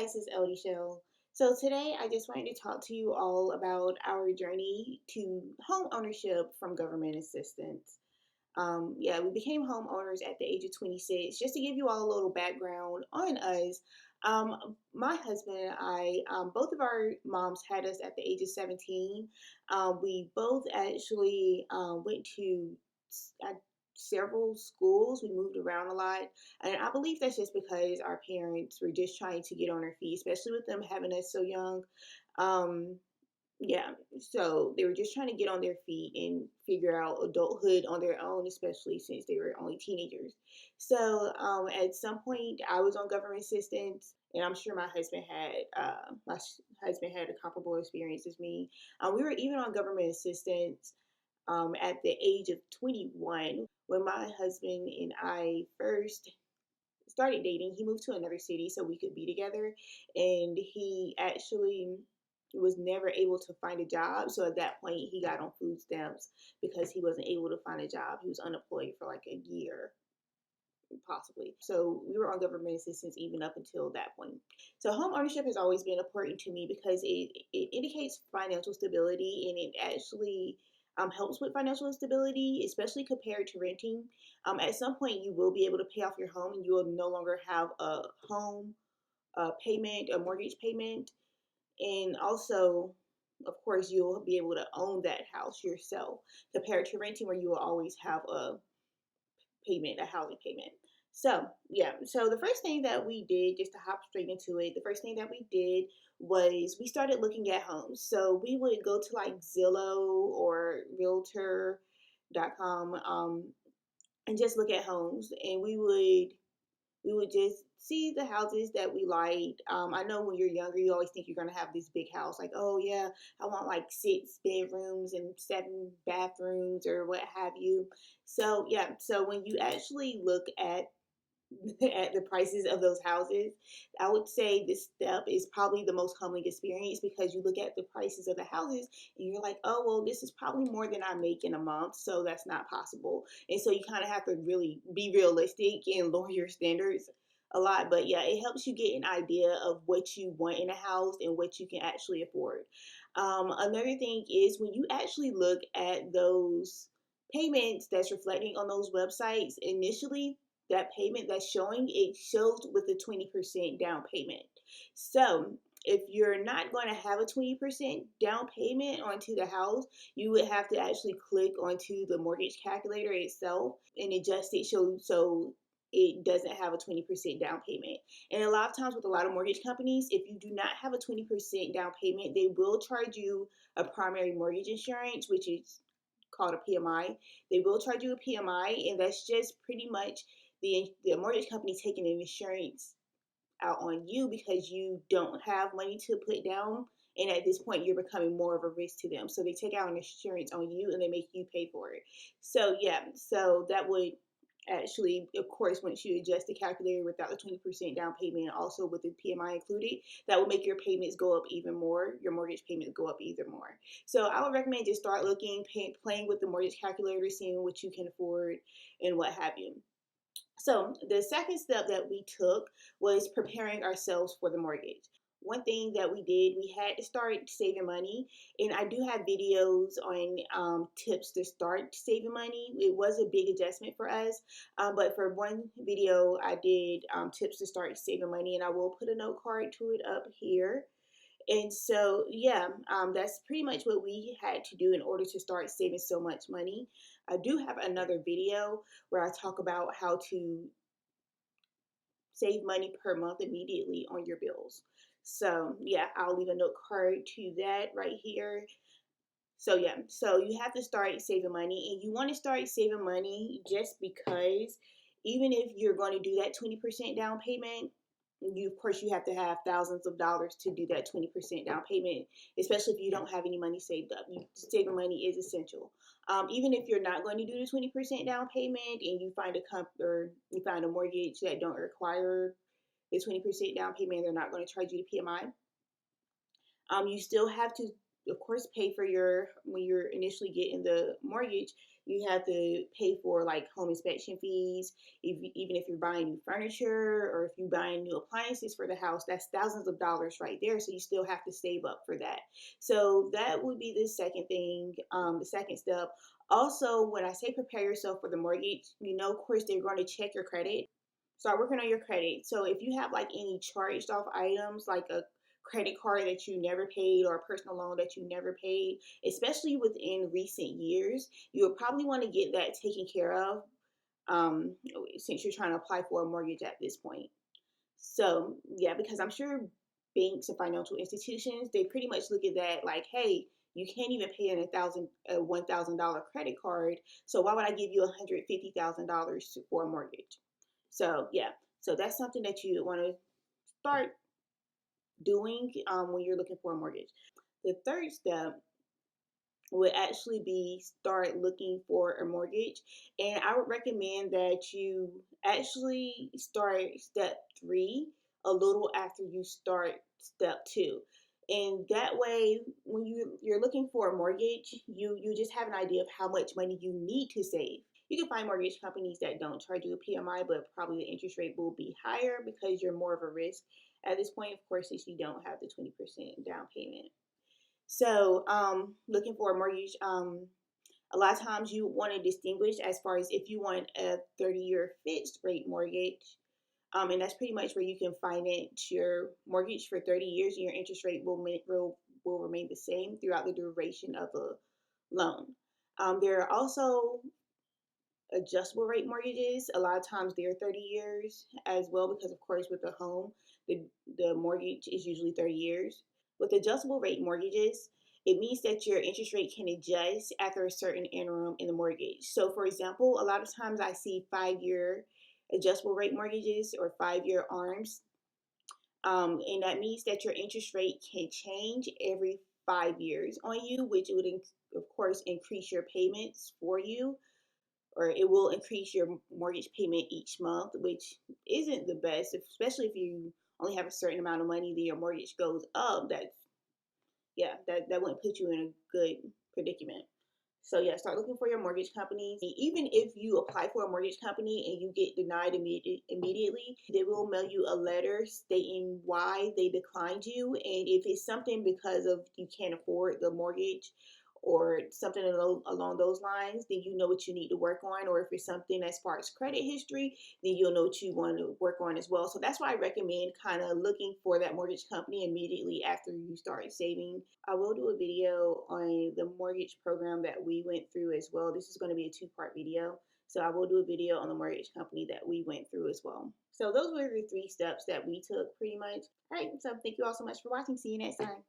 guys, it's L.Deshelle. So today I just wanted to talk to you all about our journey to home ownership from government assistance. Yeah, we became homeowners at the age of 26. Just to give you all a little background on us, my husband and I, both of our moms had us at the age of 17. We both actually went to uh, several schools. We moved around a lot. And I believe that's just because our parents were just trying to get on their feet, especially with them having us so young. Um, yeah, so they were just trying to get on their feet and figure out adulthood on their own, especially since they were only teenagers. So at some point, I was on government assistance, and I'm sure my husband had a comparable experience as me. We were even on government assistance at the age of 21 when my husband and I first started dating. He moved to another city so we could be together, and he actually was never able to find a job. So at that point, he got on food stamps because he wasn't able to find a job. He was unemployed for like a year, possibly. So we were on government assistance even up until that point. So home ownership has always been important to me because it indicates financial stability, and it actually helps with financial stability, especially compared to renting. At some point, you will be able to pay off your home, and you will no longer have a home payment, a mortgage payment, and also, of course, you'll be able to own that house yourself, compared to renting, where you will always have a housing payment. So, yeah, so the first thing that we did, just to hop straight into it, the first thing that we did was we started looking at homes. So we would go to like Zillow or Realtor.com and just look at homes, and we would just see the houses that we liked. I know when you're younger, you always think you're gonna have this big house, like, oh yeah, I want like 6 bedrooms and 7 bathrooms or what have you. So yeah, so when you actually look at at the prices of those houses, I would say this step is probably the most humbling experience, because you look at the prices of the houses and you're like, oh, well, this is probably more than I make in a month, so that's not possible. And so you kind of have to really be realistic and lower your standards a lot. But yeah, it helps you get an idea of what you want in a house and what you can actually afford. Another thing is when you actually look at those payments that's reflecting on those websites initially, that payment that's showing, it shows with a 20% down payment. So if you're not going to have a 20% down payment onto the house, you would have to actually click onto the mortgage calculator itself and adjust it so it doesn't have a 20% down payment. And a lot of times with a lot of mortgage companies, if you do not have a 20% down payment, they will charge you a primary mortgage insurance, which is called a PMI. They will charge you a PMI, and that's just pretty much the mortgage company taking an insurance out on you because you don't have money to put down. And at this point, you're becoming more of a risk to them. So they take out an insurance on you and they make you pay for it. So, yeah, so that would actually, of course, once you adjust the calculator without the 20% down payment, also with the PMI included, that will make your payments go up even more, your mortgage payments go up even more. So I would recommend just start looking, playing with the mortgage calculator, seeing what you can afford and what have you. So the second step that we took was preparing ourselves for the mortgage. One thing that we did, we had to start saving money, and I do have videos on tips to start saving money. It was a big adjustment for us, but for one video, I did tips to start saving money, and I will put a note card to it up here. And so, yeah, that's pretty much what we had to do in order to start saving so much money. I do have another video where I talk about how to save money per month immediately on your bills. So, yeah, I'll leave a note card to that right here. So, yeah, so you have to start saving money, and you want to start saving money just because even if you're going to do that 20% down payment, of course you have to have thousands of dollars to do that 20% down payment, especially if you don't have any money saved up. Saving money is essential. Even if you're not going to do the 20% down payment and you find you find a mortgage that don't require the 20% down payment, they're not going to charge you the PMI. You still have to, of course, pay for when you're initially getting the mortgage. You have to pay for like home inspection fees. Even if you're buying new furniture or if you're buying new appliances for the house, that's thousands of dollars right there. So you still have to save up for that. So that would be the second thing, the second step. Also, when I say prepare yourself for the mortgage, of course, they're going to check your credit. Start working on your credit. So if you have like any charged off items, like a credit card that you never paid or a personal loan that you never paid, especially within recent years, you would probably want to get that taken care of, um, since you're trying to apply for a mortgage at this point. So yeah, because I'm sure banks and financial institutions, they pretty much look at that like, hey, you can't even pay in $1,000 credit card, so why would I give you $150,000 for a mortgage? So yeah, so that's something that you want to start doing, when you're looking for a mortgage. The third step would actually be start looking for a mortgage. And I would recommend that you actually start step three a little after you start step two. And that way, when you're looking for a mortgage, you just have an idea of how much money you need to save. You can find mortgage companies that don't charge you a PMI, but probably the interest rate will be higher because you're more of a risk at this point, of course, since you don't have the 20% down payment. So, looking for a mortgage, a lot of times you want to distinguish as far as if you want a 30-year fixed rate mortgage, and that's pretty much where you can finance your mortgage for 30 years and your interest rate will remain the same throughout the duration of the loan. There are also adjustable rate mortgages. A lot of times they're 30 years as well, because of course with the home, the mortgage is usually 30 years. With adjustable rate mortgages, it means that your interest rate can adjust after a certain interim in the mortgage. So for example, a lot of times I see 5-year adjustable rate mortgages or 5-year ARMs. And that means that your interest rate can change every 5 years on you, which would, of course, increase your payments for you, or it will increase your mortgage payment each month, which isn't the best, especially if you only have a certain amount of money, then your mortgage goes up. That wouldn't put you in a good predicament. So yeah, start looking for your mortgage companies. Even if you apply for a mortgage company and you get denied immediately, they will mail you a letter stating why they declined you. And if it's something because of you can't afford the mortgage or something along those lines, then you know what you need to work on. Or if it's something as far as credit history, then you'll know what you want to work on as well. So that's why I recommend kind of looking for that mortgage company immediately after you start saving. I will do a video on the mortgage program that we went through as well. This is going to be a two-part video. So I will do a video on the mortgage company that we went through as well. So those were the 3 steps that we took pretty much. All right, so thank you all so much for watching. See you next time.